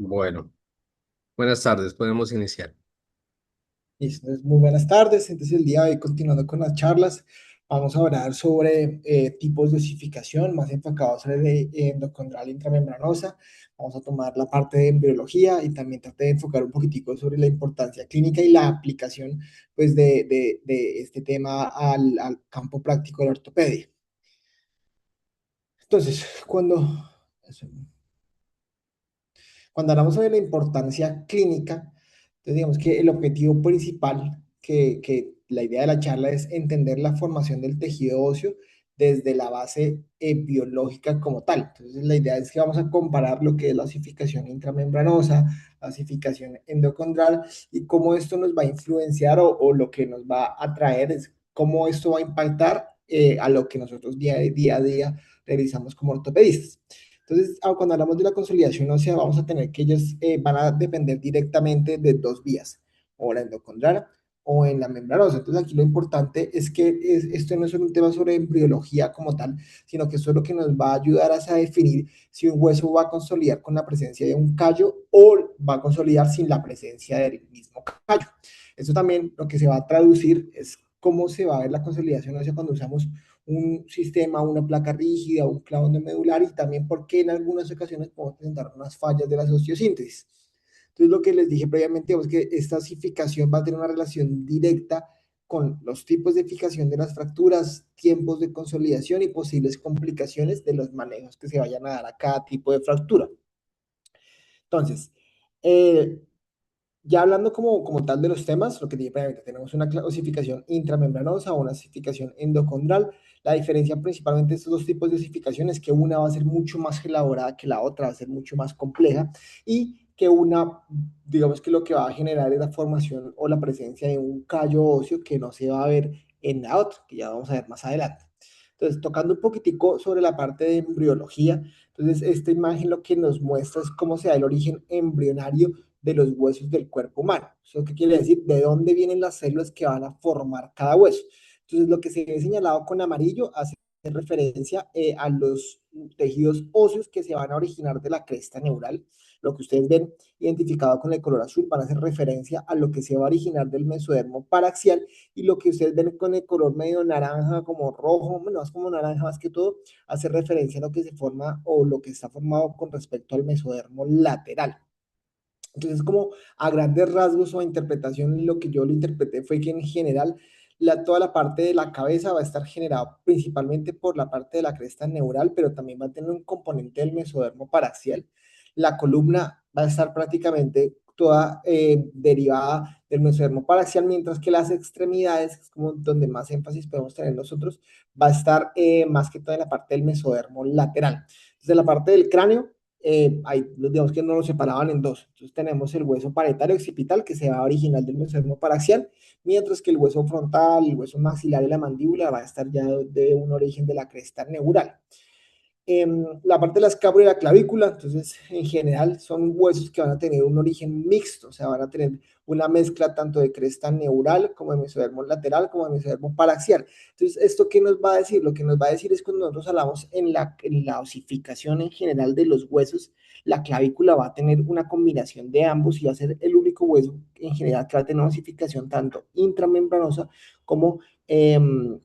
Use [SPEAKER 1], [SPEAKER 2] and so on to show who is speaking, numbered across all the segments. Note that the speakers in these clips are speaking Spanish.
[SPEAKER 1] Bueno, buenas tardes, podemos iniciar.
[SPEAKER 2] Listo, entonces, muy buenas tardes. Entonces, el día de hoy, continuando con las charlas, vamos a hablar sobre tipos de osificación, más enfocados sobre endocondral intramembranosa. Vamos a tomar la parte de embriología y también tratar de enfocar un poquitico sobre la importancia clínica y la aplicación, pues, de este tema al campo práctico de la ortopedia. Entonces, cuando hablamos sobre la importancia clínica, entonces digamos que el objetivo principal, que la idea de la charla es entender la formación del tejido óseo desde la base biológica como tal. Entonces la idea es que vamos a comparar lo que es la osificación intramembranosa, la osificación endocondral y cómo esto nos va a influenciar o lo que nos va a traer es cómo esto va a impactar a lo que nosotros día a día realizamos como ortopedistas. Entonces, cuando hablamos de la consolidación ósea, vamos a tener que ellos van a depender directamente de dos vías, o la endocondral o en la membranosa. Entonces, aquí lo importante es que esto no es solo un tema sobre embriología como tal, sino que esto es lo que nos va a ayudar a definir si un hueso va a consolidar con la presencia de un callo o va a consolidar sin la presencia del mismo callo. Esto también lo que se va a traducir es cómo se va a ver la consolidación ósea cuando usamos un sistema, una placa rígida, un clavo medular y también porque en algunas ocasiones podemos presentar unas fallas de la osteosíntesis. Entonces, lo que les dije previamente es que esta osificación va a tener una relación directa con los tipos de fijación de las fracturas, tiempos de consolidación y posibles complicaciones de los manejos que se vayan a dar a cada tipo de fractura. Entonces, eh, ya hablando como tal de los temas, lo que dije previamente, tenemos una osificación intramembranosa o una osificación endocondral. La diferencia principalmente de estos dos tipos de osificación es que una va a ser mucho más elaborada que la otra, va a ser mucho más compleja y que una, digamos que lo que va a generar es la formación o la presencia de un callo óseo que no se va a ver en la otra, que ya vamos a ver más adelante. Entonces, tocando un poquitico sobre la parte de embriología, entonces esta imagen lo que nos muestra es cómo se da el origen embrionario de los huesos del cuerpo humano. ¿Eso qué quiere decir? De dónde vienen las células que van a formar cada hueso. Entonces, lo que se ve señalado con amarillo hace referencia a los tejidos óseos que se van a originar de la cresta neural. Lo que ustedes ven identificado con el color azul van a hacer referencia a lo que se va a originar del mesodermo paraxial y lo que ustedes ven con el color medio naranja, como rojo, bueno, es como naranja más que todo, hace referencia a lo que se forma o lo que está formado con respecto al mesodermo lateral. Entonces, como a grandes rasgos o a interpretación, lo que yo lo interpreté fue que en general toda la parte de la cabeza va a estar generada principalmente por la parte de la cresta neural, pero también va a tener un componente del mesodermo paraxial. La columna va a estar prácticamente toda derivada del mesodermo paraxial, mientras que las extremidades, que es como donde más énfasis podemos tener nosotros, va a estar más que todo en la parte del mesodermo lateral. Entonces, la parte del cráneo hay, digamos que no lo separaban en dos. Entonces tenemos el hueso paretario occipital que se va a original del mesodermo paraxial, mientras que el hueso frontal, el hueso maxilar y la mandíbula va a estar ya de un origen de la cresta neural. La parte de la escápula y la clavícula, entonces en general son huesos que van a tener un origen mixto, o sea, van a tener una mezcla tanto de cresta neural como de mesodermo lateral como de mesodermo paraxial. Entonces, ¿esto qué nos va a decir? Lo que nos va a decir es cuando nosotros hablamos en la osificación en general de los huesos, la clavícula va a tener una combinación de ambos y va a ser el único hueso en general que va a tener una osificación tanto intramembranosa como,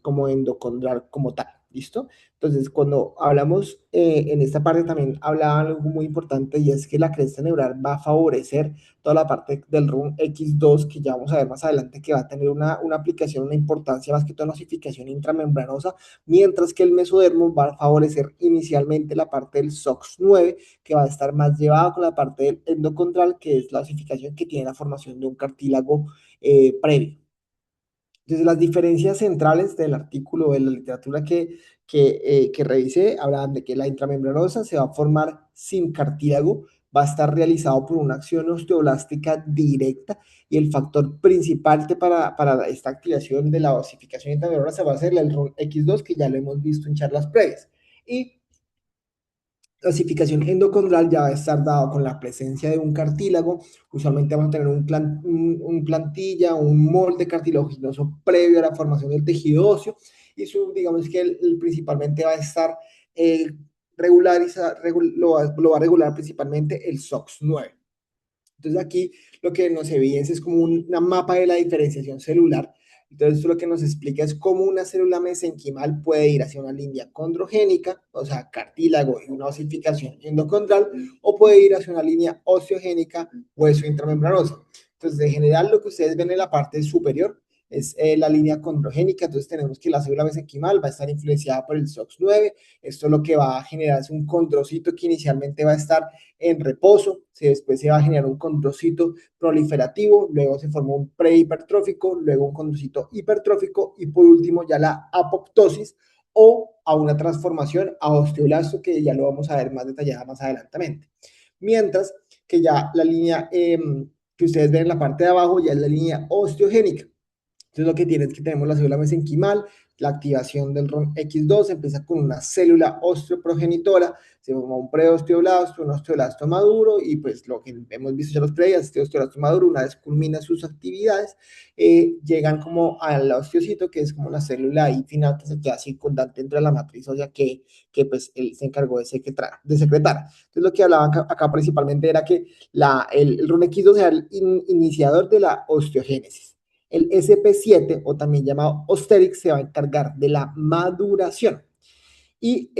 [SPEAKER 2] como endocondral como tal. ¿Listo? Entonces, cuando hablamos en esta parte también hablaban algo muy importante y es que la cresta neural va a favorecer toda la parte del RUN X2 que ya vamos a ver más adelante que va a tener una aplicación, una importancia más que toda nosificación intramembranosa, mientras que el mesodermo va a favorecer inicialmente la parte del SOX9 que va a estar más llevado con la parte del endocondral que es la osificación que tiene la formación de un cartílago previo. Entonces, las diferencias centrales del artículo de la literatura que revisé hablaban de que la intramembranosa se va a formar sin cartílago, va a estar realizado por una acción osteoblástica directa y el factor principal para esta activación de la osificación intramembranosa va a ser el RUN X2, que ya lo hemos visto en charlas previas. Y clasificación endocondral ya va a estar dado con la presencia de un cartílago. Usualmente vamos a tener un plantilla, un molde cartilaginoso previo a la formación del tejido óseo y digamos que principalmente va a estar regularizar, lo va a regular principalmente el SOX9. Entonces aquí lo que nos evidencia es como una mapa de la diferenciación celular. Entonces esto lo que nos explica es cómo una célula mesenquimal puede ir hacia una línea condrogénica, o sea, cartílago y una osificación endocondral, o puede ir hacia una línea osteogénica, hueso intramembranoso. Entonces, de general, lo que ustedes ven en la parte superior es la línea condrogénica. Entonces tenemos que la célula mesenquimal va a estar influenciada por el SOX9. Esto lo que va a generar es un condrocito que inicialmente va a estar en reposo, después se va a generar un condrocito proliferativo, luego se forma un prehipertrófico, luego un condrocito hipertrófico y por último ya la apoptosis o a una transformación a osteoblasto que ya lo vamos a ver más detallada más adelante. Mientras que ya la línea que ustedes ven en la parte de abajo ya es la línea osteogénica. Entonces lo que tiene es que tenemos la célula mesenquimal, la activación del RON X2 empieza con una célula osteoprogenitora, se forma un preosteoblasto, un osteoblasto maduro y pues lo que hemos visto ya los previas, este osteoblasto maduro una vez culmina sus actividades, llegan como al osteocito que es como una célula ahí final que se queda circundante dentro de la matriz ósea que pues él se encargó de secretar. Entonces lo que hablaban acá principalmente era que el RON X2 era el iniciador de la osteogénesis. El SP7, o también llamado Osterix, se va a encargar de la maduración. Y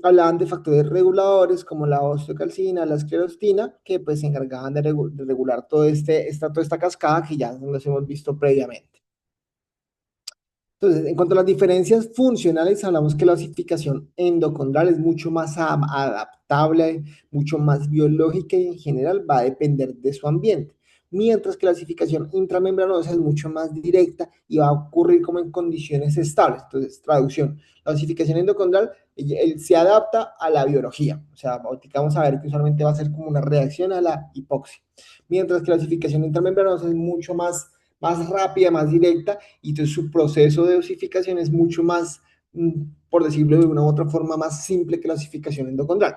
[SPEAKER 2] hablaban de factores reguladores como la osteocalcina, la esclerostina, que pues se encargaban de regular toda esta cascada que ya nos hemos visto previamente. Entonces, en cuanto a las diferencias funcionales, hablamos que la osificación endocondral es mucho más adaptable, mucho más biológica y en general va a depender de su ambiente, mientras que la osificación intramembranosa es mucho más directa y va a ocurrir como en condiciones estables. Entonces, traducción, la osificación endocondral él se adapta a la biología, o sea, vamos a ver que usualmente va a ser como una reacción a la hipoxia, mientras que la osificación intramembranosa es mucho más rápida, más directa, y entonces su proceso de osificación es mucho más, por decirlo de una u otra forma, más simple que la osificación endocondral.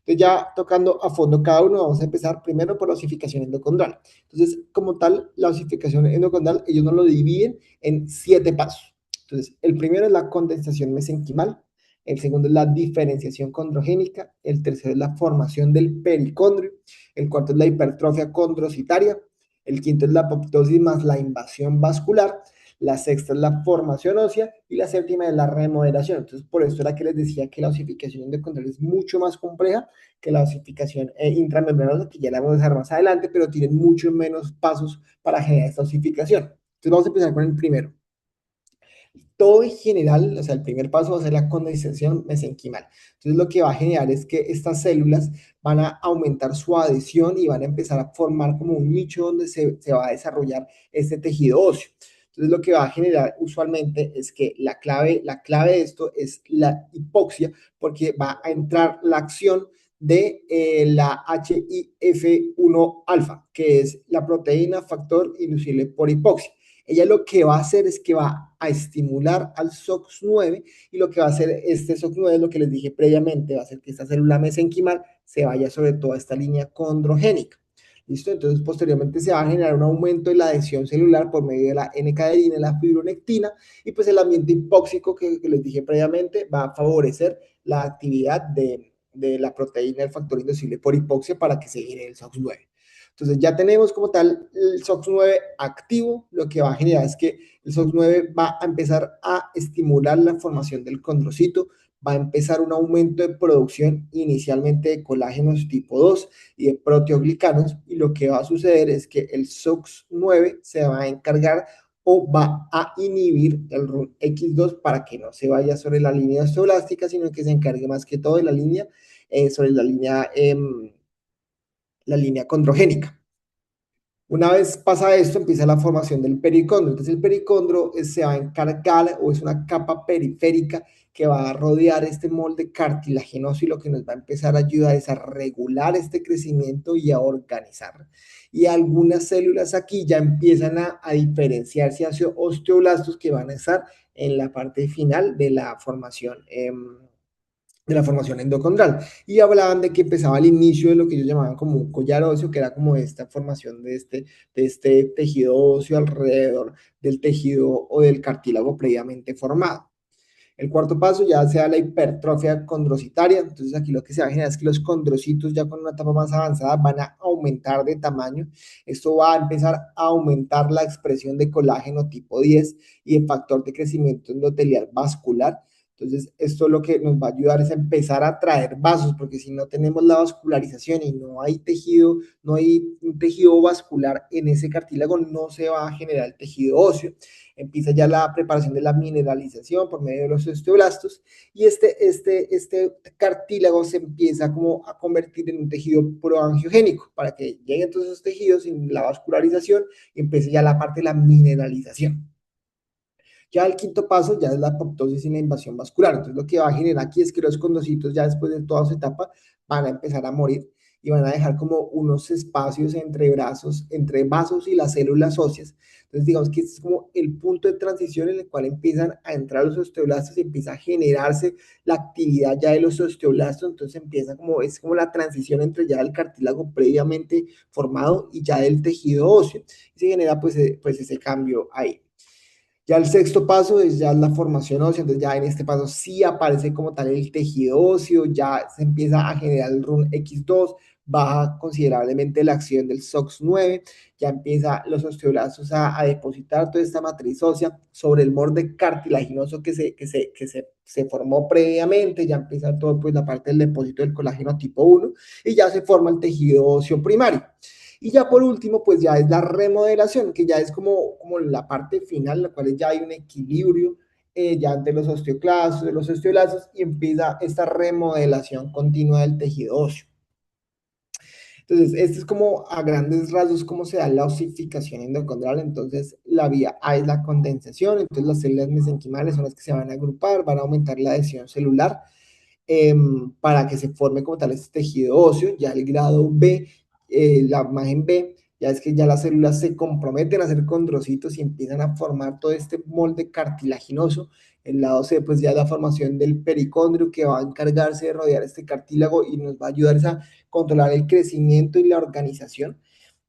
[SPEAKER 2] Entonces ya tocando a fondo cada uno, vamos a empezar primero por la osificación endocondral. Entonces, como tal, la osificación endocondral, ellos nos lo dividen en 7 pasos. Entonces, el primero es la condensación mesenquimal, el segundo es la diferenciación condrogénica, el tercero es la formación del pericondrio, el cuarto es la hipertrofia condrocitaria, el quinto es la apoptosis más la invasión vascular, la sexta es la formación ósea y la séptima es la remodelación. Entonces, por eso era que les decía que la osificación endocondral es mucho más compleja que la osificación intramembranosa, que ya la vamos a ver más adelante, pero tiene mucho menos pasos para generar esta osificación. Entonces, vamos a empezar con el primero. Todo en general, o sea, el primer paso va a ser la condensación mesenquimal. Entonces, lo que va a generar es que estas células van a aumentar su adhesión y van a empezar a formar como un nicho donde se va a desarrollar este tejido óseo. Entonces, lo que va a generar usualmente es que la clave de esto es la hipoxia, porque va a entrar la acción de la HIF1 alfa, que es la proteína factor inducible por hipoxia. Ella lo que va a hacer es que va a estimular al SOX9 y lo que va a hacer este SOX9 es lo que les dije previamente, va a hacer que esta célula mesenquimal se vaya sobre toda esta línea condrogénica. ¿Listo? Entonces, posteriormente se va a generar un aumento de la adhesión celular por medio de la N-caderina y la fibronectina, y pues el ambiente hipóxico que les dije previamente va a favorecer la actividad de la proteína del factor inducible por hipoxia para que se genere el SOX9. Entonces ya tenemos como tal el SOX9 activo, lo que va a generar es que el SOX9 va a empezar a estimular la formación del condrocito, va a empezar un aumento de producción inicialmente de colágenos tipo 2 y de proteoglicanos, y lo que va a suceder es que el SOX9 se va a encargar o va a inhibir el RUN X2 para que no se vaya sobre la línea osteoblástica, sino que se encargue más que todo de la línea, sobre la línea condrogénica. Una vez pasa esto, empieza la formación del pericondrio. Entonces el pericondrio se va a encargar o es una capa periférica que va a rodear este molde cartilaginoso y lo que nos va a empezar a ayudar es a regular este crecimiento y a organizar. Y algunas células aquí ya empiezan a diferenciarse hacia osteoblastos que van a estar en la parte final de la formación endocondral. Y hablaban de que empezaba el inicio de lo que ellos llamaban como un collar óseo, que era como esta formación de este tejido óseo alrededor del tejido o del cartílago previamente formado. El cuarto paso ya sea la hipertrofia condrocitaria. Entonces aquí lo que se va a generar es que los condrocitos ya con una etapa más avanzada van a aumentar de tamaño. Esto va a empezar a aumentar la expresión de colágeno tipo 10 y el factor de crecimiento endotelial vascular. Entonces, esto lo que nos va a ayudar es a empezar a traer vasos, porque si no tenemos la vascularización y no hay tejido, no hay un tejido vascular en ese cartílago, no se va a generar el tejido óseo. Empieza ya la preparación de la mineralización por medio de los osteoblastos y este cartílago se empieza como a convertir en un tejido proangiogénico para que lleguen todos esos tejidos sin la vascularización y empiece ya la parte de la mineralización. Ya el quinto paso ya es la apoptosis y la invasión vascular. Entonces lo que va a generar aquí es que los condocitos ya después de toda su etapa van a empezar a morir y van a dejar como unos espacios entre brazos, entre vasos y las células óseas. Entonces digamos que este es como el punto de transición en el cual empiezan a entrar los osteoblastos y empieza a generarse la actividad ya de los osteoblastos. Entonces empieza como, es como la transición entre ya el cartílago previamente formado y ya del tejido óseo. Y se genera pues ese cambio ahí. Ya el sexto paso es ya la formación ósea, entonces ya en este paso sí aparece como tal el tejido óseo, ya se empieza a generar el RUNX2, baja considerablemente la acción del SOX9, ya empieza los osteoblastos a depositar toda esta matriz ósea sobre el borde cartilaginoso que se formó previamente, ya empieza todo pues la parte del depósito del colágeno tipo 1 y ya se forma el tejido óseo primario. Y ya por último, pues ya es la remodelación, que ya es como la parte final, en la cual ya hay un equilibrio ya de los osteoclastos, de los osteoblastos, y empieza esta remodelación continua del tejido óseo. Entonces, este es como a grandes rasgos cómo se da la osificación endocondral. Entonces, la vía A es la condensación, entonces las células mesenquimales son las que se van a agrupar, van a aumentar la adhesión celular para que se forme como tal este tejido óseo. Ya el grado B, la imagen B, ya es que ya las células se comprometen a hacer condrocitos y empiezan a formar todo este molde cartilaginoso. El lado C, pues ya es la formación del pericondrio que va a encargarse de rodear este cartílago y nos va a ayudar a controlar el crecimiento y la organización.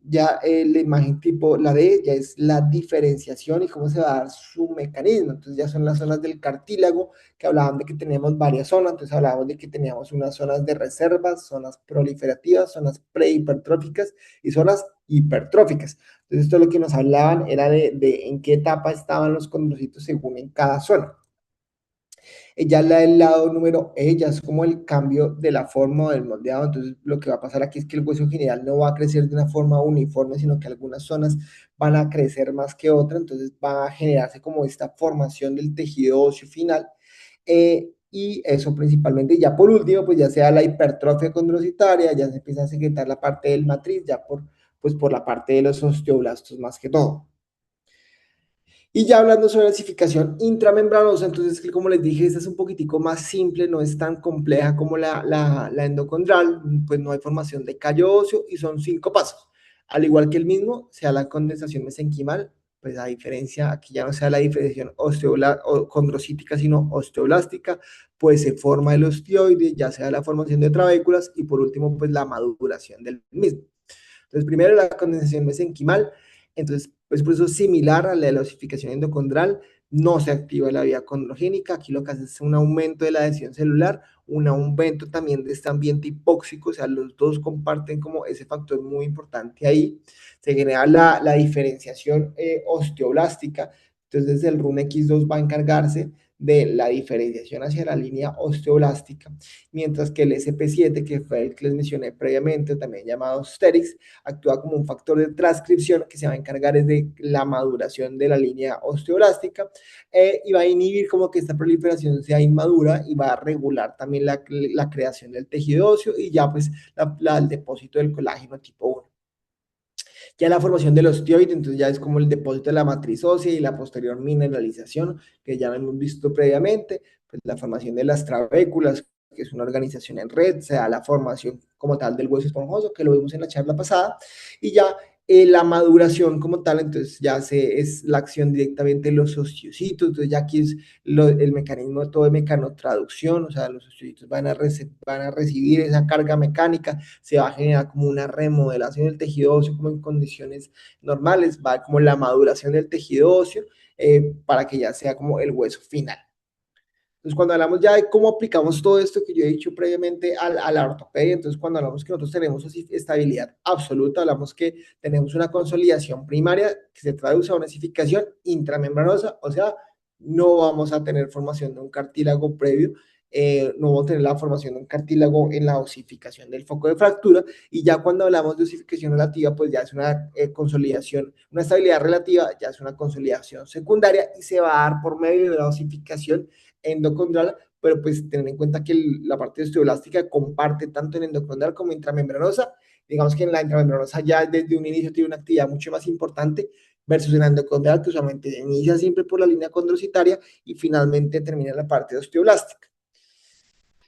[SPEAKER 2] Ya la imagen tipo, la D, ya es la diferenciación y cómo se va a dar su mecanismo. Entonces ya son las zonas del cartílago que hablaban de que teníamos varias zonas. Entonces hablábamos de que teníamos unas zonas de reservas, zonas proliferativas, zonas prehipertróficas y zonas hipertróficas. Entonces esto lo que nos hablaban era de en qué etapa estaban los condrocitos según en cada zona. Ya la del lado número E ya es como el cambio de la forma del moldeado. Entonces, lo que va a pasar aquí es que el hueso general no va a crecer de una forma uniforme, sino que algunas zonas van a crecer más que otras. Entonces, va a generarse como esta formación del tejido óseo final. Y eso principalmente. Ya por último, pues ya sea la hipertrofia condrocitaria, ya se empieza a secretar la parte del matriz, ya por la parte de los osteoblastos más que todo. Y ya hablando sobre la osificación intramembranosa, entonces, como les dije, esta es un poquitico más simple, no es tan compleja como la endocondral, pues no hay formación de callo óseo y son 5 pasos. Al igual que el mismo, sea la condensación mesenquimal, pues a diferencia, aquí ya no sea la diferenciación condrocítica, sino osteoblástica, pues se forma el osteoide, ya sea la formación de trabéculas y por último, pues la maduración del mismo. Entonces, primero la condensación mesenquimal, entonces, pues por eso es similar a la de la osificación endocondral, no se activa la vía condrogénica, aquí lo que hace es un aumento de la adhesión celular, un aumento también de este ambiente hipóxico, o sea, los dos comparten como ese factor muy importante ahí, se genera la diferenciación osteoblástica, entonces el RUNX2 va a encargarse de la diferenciación hacia la línea osteoblástica, mientras que el SP7, que fue el que les mencioné previamente, también llamado Sterix, actúa como un factor de transcripción que se va a encargar es de la maduración de la línea osteoblástica y va a inhibir como que esta proliferación sea inmadura y va a regular también la creación del tejido óseo y ya pues el depósito del colágeno tipo 1. Ya la formación del osteoide, entonces ya es como el depósito de la matriz ósea y la posterior mineralización, que ya hemos visto previamente, pues la formación de las trabéculas, que es una organización en red, se da la formación como tal del hueso esponjoso, que lo vimos en la charla pasada, y ya la maduración como tal, entonces ya es la acción directamente de los osteocitos, entonces ya aquí es el mecanismo, todo el mecanotraducción, o sea, los osteocitos van a recibir esa carga mecánica, se va a generar como una remodelación del tejido óseo como en condiciones normales, va como la maduración del tejido óseo para que ya sea como el hueso final. Entonces, cuando hablamos ya de cómo aplicamos todo esto que yo he dicho previamente a la ortopedia, entonces cuando hablamos que nosotros tenemos así estabilidad absoluta, hablamos que tenemos una consolidación primaria que se traduce a una osificación intramembranosa, o sea, no vamos a tener formación de un cartílago previo, no vamos a tener la formación de un cartílago en la osificación del foco de fractura, y ya cuando hablamos de osificación relativa, pues ya es una consolidación, una estabilidad relativa, ya es una consolidación secundaria y se va a dar por medio de la osificación endocondral, pero pues tener en cuenta que la parte osteoblástica comparte tanto en endocondral como intramembranosa. Digamos que en la intramembranosa ya desde un inicio tiene una actividad mucho más importante versus en la endocondral, que usualmente inicia siempre por la línea condrocitaria y finalmente termina en la parte osteoblástica.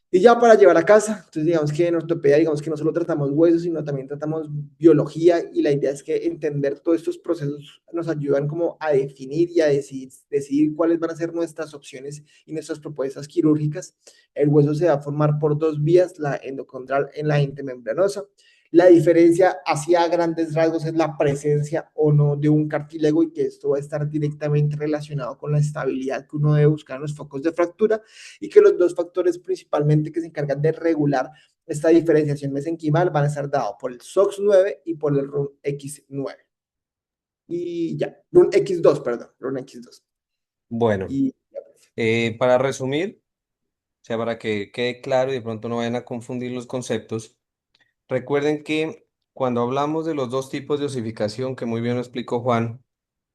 [SPEAKER 2] Y ya para llevar a casa, entonces digamos que en ortopedia, digamos que no solo tratamos huesos, sino también tratamos biología, y la idea es que entender todos estos procesos nos ayudan como a definir y a decidir cuáles van a ser nuestras opciones y nuestras propuestas quirúrgicas. El hueso se va a formar por dos vías, la endocondral en la intermembranosa. La diferencia hacia grandes rasgos es la presencia o no de un cartílago, y que esto va a estar directamente relacionado con la estabilidad que uno debe buscar en los focos de fractura, y que los dos factores principalmente que se encargan de regular esta diferenciación mesenquimal van a estar dados por el SOX9 y por el RUNX9. Y ya, RUNX2, perdón, RUNX2.
[SPEAKER 1] Bueno,
[SPEAKER 2] Y
[SPEAKER 1] para resumir, o sea, para que quede claro y de pronto no vayan a confundir los conceptos, recuerden que cuando hablamos de los dos tipos de osificación, que muy bien lo explicó Juan,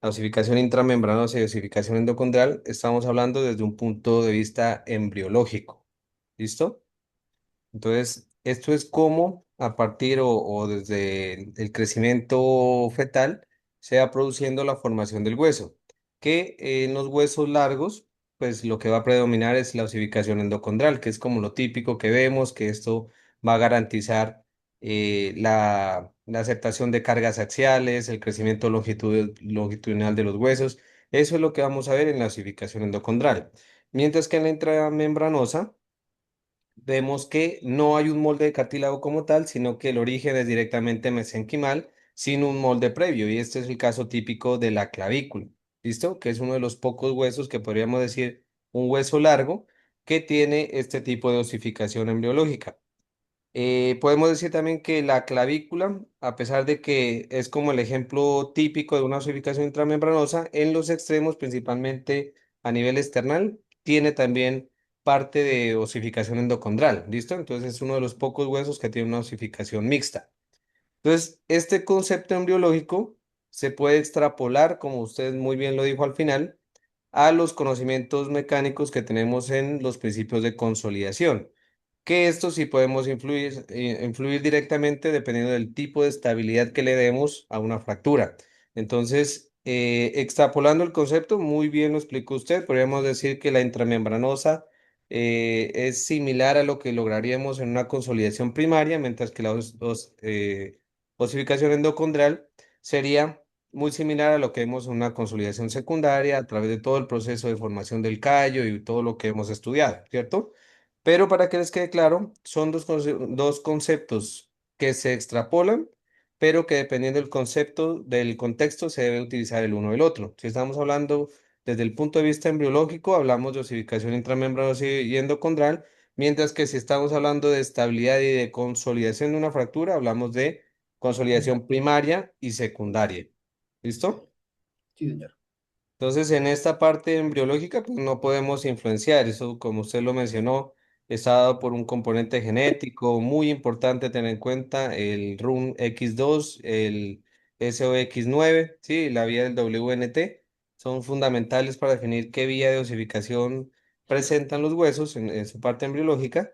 [SPEAKER 1] la osificación intramembranosa y osificación endocondral, estamos hablando desde un punto de vista embriológico. ¿Listo? Entonces, esto es como a partir o desde el crecimiento fetal se va produciendo la formación del hueso, que en los huesos largos, pues lo que va a predominar es la osificación endocondral, que es como lo típico que vemos, que esto va a garantizar la aceptación de cargas axiales, el crecimiento longitudinal de los huesos. Eso es lo que vamos a ver en la osificación endocondral. Mientras que en la intramembranosa, vemos que no hay un molde de cartílago como tal, sino que el origen es directamente mesenquimal, sin un molde previo, y este es el caso típico de la clavícula, ¿listo? Que es uno de los pocos huesos que podríamos decir un hueso largo que tiene este tipo de osificación embriológica. Podemos decir también que la clavícula, a pesar de que es como el ejemplo típico de una osificación intramembranosa, en los extremos, principalmente a nivel external, tiene también parte de osificación endocondral, ¿listo? Entonces es uno de los pocos huesos que tiene una osificación mixta. Entonces, este concepto embriológico se puede extrapolar, como usted muy bien lo dijo al final, a los conocimientos mecánicos que tenemos en los principios de consolidación, que esto sí podemos influir directamente dependiendo del tipo de estabilidad que le demos a una fractura. Entonces, extrapolando el concepto, muy bien lo explicó usted, podríamos decir que la intramembranosa es similar a lo que lograríamos en una consolidación primaria, mientras que la osificación endocondral sería muy similar a lo que vemos en una consolidación secundaria a través de todo el proceso de formación del callo y todo lo que hemos estudiado, ¿cierto? Pero para que les quede claro, son dos conceptos que se extrapolan, pero que dependiendo del concepto, del contexto, se debe utilizar el uno o el otro. Si estamos hablando desde el punto de vista embriológico, hablamos de osificación intramembranosa y endocondral, mientras que si estamos hablando de estabilidad y de consolidación de una fractura, hablamos de consolidación primaria y secundaria. ¿Listo?
[SPEAKER 2] sí, señor.
[SPEAKER 1] Entonces, en esta parte embriológica, pues no podemos influenciar. Eso, como usted lo mencionó, está dado por un componente genético muy importante a tener en cuenta, el RUNX2, el SOX9, sí, la vía del WNT, son fundamentales para definir qué vía de osificación presentan los huesos en su parte embriológica,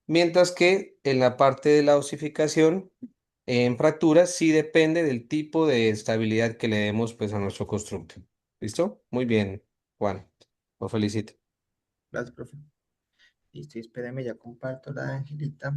[SPEAKER 1] mientras que en la parte de la osificación en fracturas sí depende del tipo de estabilidad que le demos pues a nuestro constructo. ¿Listo? Muy bien, Juan. Lo felicito.
[SPEAKER 2] Gracias, profe. Listo, espérame, ya comparto la Angelita.